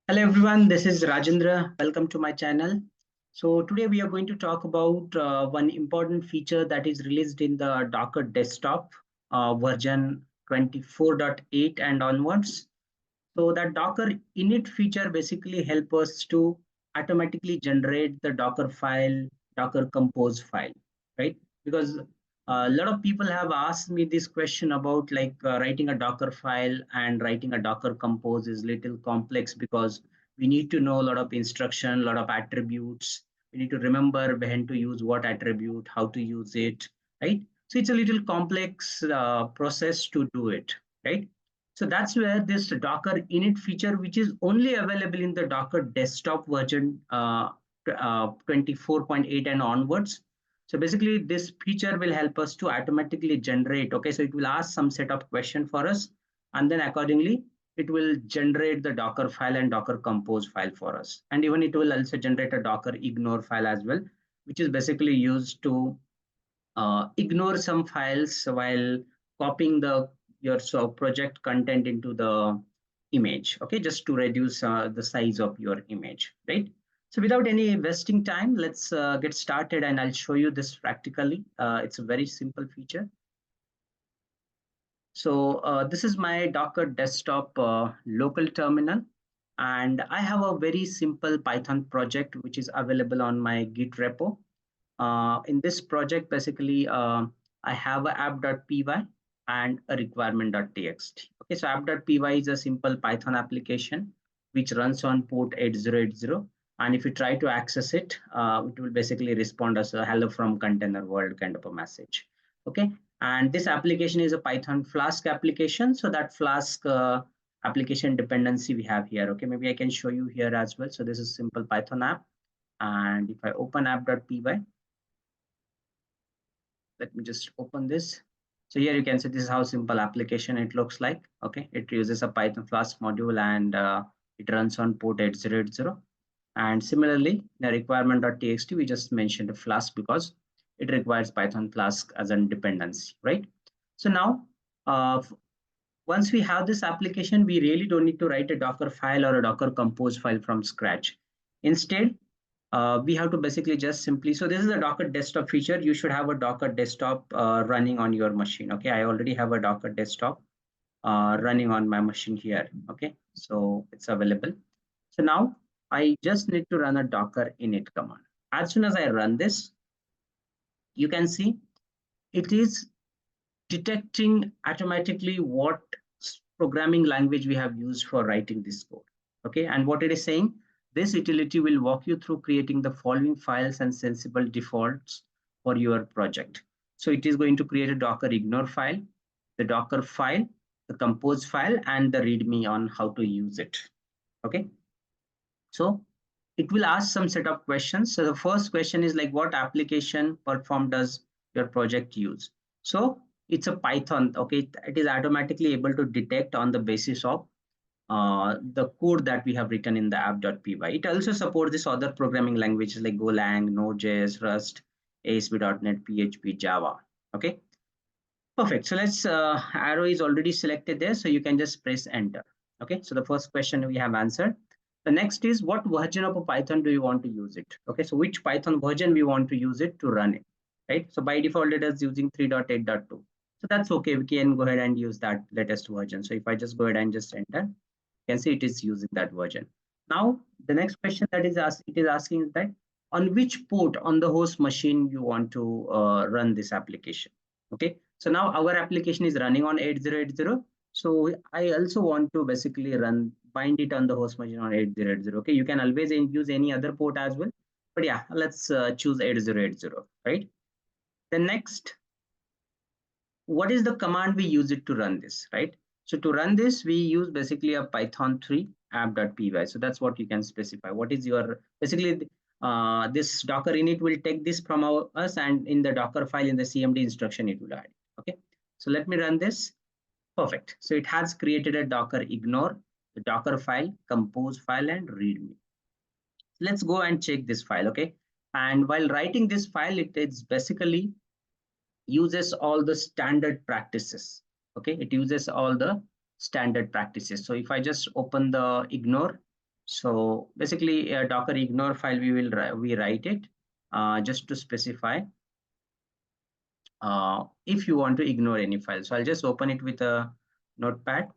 Hello everyone, this is Rajendra. Welcome to my channel. So today we are going to talk about one important feature that is released in the Docker desktop version 24.8 and onwards. So that Docker init feature basically help us to automatically generate the Docker file, Docker compose file, right? Because a lot of people have asked me this question about writing a Docker file and writing a Docker compose is little complex because we need to know a lot of instruction, a lot of attributes. We need to remember when to use what attribute, how to use it, right? So it's a little complex process to do it, right? So that's where this Docker init feature, which is only available in the Docker desktop version 24.8 and onwards. So basically this feature will help us to automatically generate. Okay, so it will ask some set of question for us, and then accordingly, it will generate the Docker file and Docker compose file for us. And even it will also generate a dockerignore file as well, which is basically used to ignore some files while copying your project content into the image, okay, just to reduce the size of your image, right? So without any wasting time, let's get started and I'll show you this practically. It's a very simple feature. So this is my Docker desktop local terminal, and I have a very simple Python project which is available on my Git repo. In this project, basically, I have a app.py and a requirement.txt. Okay, so app.py is a simple Python application which runs on port 8080. And if you try to access it, it will basically respond as a hello from container world kind of a message. Okay, and this application is a Python Flask application. So that Flask application dependency we have here. Okay, maybe I can show you here as well. So this is simple Python app. And if I open app.py, let me just open this. So here you can see this is how simple application it looks like. Okay, it uses a Python Flask module and it runs on port 8080. And similarly, the requirement.txt, we just mentioned a Flask because it requires Python Flask as a dependency, right? So now, once we have this application, we really don't need to write a Docker file or a Docker compose file from scratch. Instead, we have to basically just simply, so this is a Docker desktop feature. You should have a Docker desktop running on your machine. Okay, I already have a Docker desktop running on my machine here. Okay, so it's available. So now I just need to run a Docker init command. As soon as I run this, you can see it is detecting automatically what programming language we have used for writing this code. Okay, and what it is saying, this utility will walk you through creating the following files and sensible defaults for your project. So it is going to create a dockerignore file, the Docker file, the compose file, and the README on how to use it. Okay, so it will ask some set of questions. So the first question is like, what application platform does your project use? So it's a Python. Okay, it is automatically able to detect on the basis of the code that we have written in the app.py. It also supports this other programming languages like Golang, Node.js, Rust, ASP.NET, PHP, Java. Okay, perfect. So let's arrow is already selected there, so you can just press enter. Okay, so the first question we have answered. The next is, what version of a Python do you want to use it? Okay, so which Python version we want to use it to run it, right? So by default it is using 3.8.2. So that's okay. We can go ahead and use that latest version. So if I just go ahead and just enter, you can see it is using that version. Now the next question that is asked, it is asking is that on which port on the host machine you want to run this application. Okay, so now our application is running on 8080. So I also want to basically bind it on the host machine on 8080. Okay, you can always use any other port as well. But yeah, let's choose 8080, right? The next, what is the command we use it to run this, right? So to run this, we use basically a Python 3 app.py. So that's what you can specify. What is your, basically, this Docker init will take this from us, and in the Docker file in the CMD instruction, it will add. Okay, so let me run this. Perfect. So it has created a dockerignore, the Docker file, compose file, and readme. Let's go and check this file. Okay, and while writing this file, it is basically uses all the standard practices. Okay, it uses all the standard practices. So if I just open the ignore, So basically a docker ignore file, we write it just to specify if you want to ignore any file. So I'll just open it with a notepad.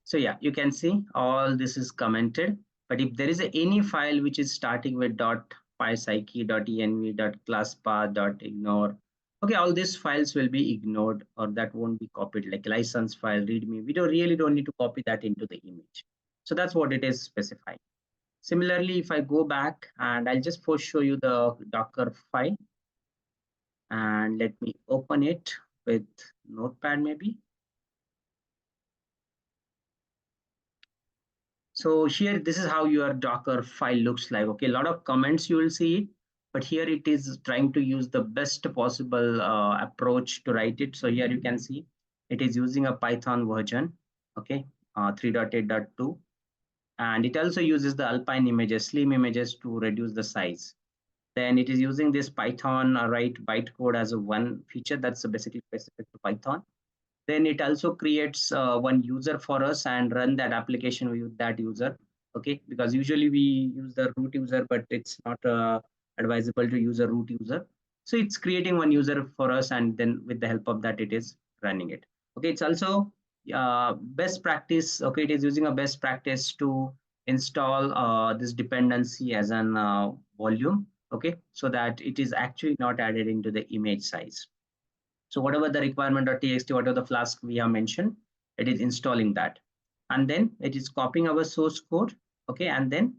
So yeah, you can see all this is commented. But if there is any file which is starting with .pypsyche, .env, .classpath, okay, all these files will be ignored or that won't be copied, like license file, readme. We really don't need to copy that into the image. So that's what it is specifying. Similarly, if I go back and I'll just first show you the Docker file, and let me open it with Notepad maybe. So here, this is how your Docker file looks like. Okay, a lot of comments you will see it, but here it is trying to use the best possible approach to write it. So here you can see it is using a Python version, okay, 3.8.2, and it also uses the Alpine images, slim images to reduce the size. Then it is using this Python write bytecode as a one feature that's basically specific to Python. Then it also creates one user for us and run that application with that user. Okay, because usually we use the root user, but it's not advisable to use a root user. So it's creating one user for us, and then with the help of that, it is running it. Okay, it's also best practice. Okay, it is using a best practice to install this dependency as an volume. Okay, so that it is actually not added into the image size. So whatever the requirement.txt, whatever the Flask we have mentioned, it is installing that. And then it is copying our source code, okay, and then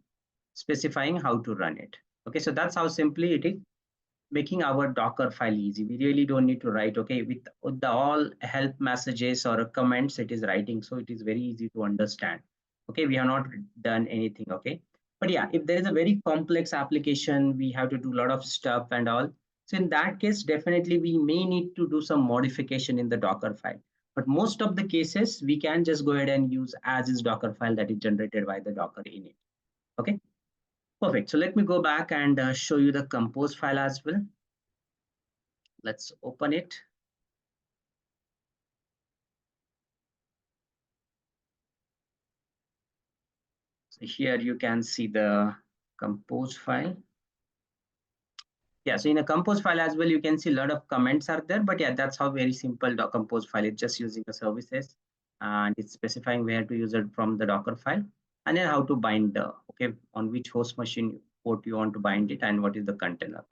specifying how to run it. Okay, so that's how simply it is making our Docker file easy. We really don't need to write, okay, with the all help messages or comments it is writing. So it is very easy to understand. Okay, we have not done anything, okay. But yeah, if there is a very complex application, we have to do a lot of stuff and all. So in that case, definitely we may need to do some modification in the Docker file. But most of the cases, we can just go ahead and use as is Docker file that is generated by the Docker init. Okay, perfect. So let me go back and show you the compose file as well. Let's open it. So here you can see the compose file. Yeah, so in a compose file as well, you can see a lot of comments are there, but yeah, that's how very simple compose file. It's just using the services and it's specifying where to use it from the Docker file and then how to bind the, okay, on which host machine port you want to bind it and what is the container.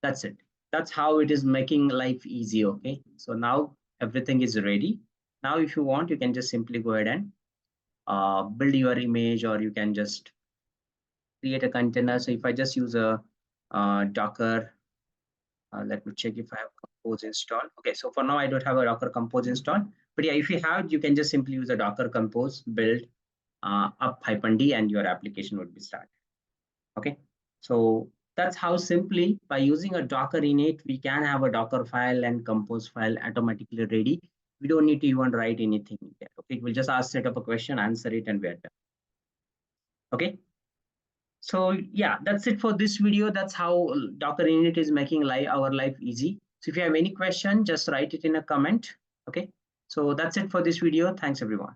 That's it. That's how it is making life easy. Okay, so now everything is ready. Now, if you want, you can just simply go ahead and build your image, or you can just create a container. So if I just use a Docker, let me check if I have Compose installed. Okay, so for now I don't have a Docker Compose installed, but yeah, if you have, you can just simply use a Docker Compose build up-d and your application would be started. Okay, so that's how simply by using a Docker init, we can have a Docker file and Compose file automatically ready. We don't need to even write anything there. Okay, we'll just ask, set up a question, answer it, and we're done. Okay. So yeah, that's it for this video. That's how Docker Init is making our life easy. So if you have any question, just write it in a comment. Okay. So that's it for this video. Thanks everyone.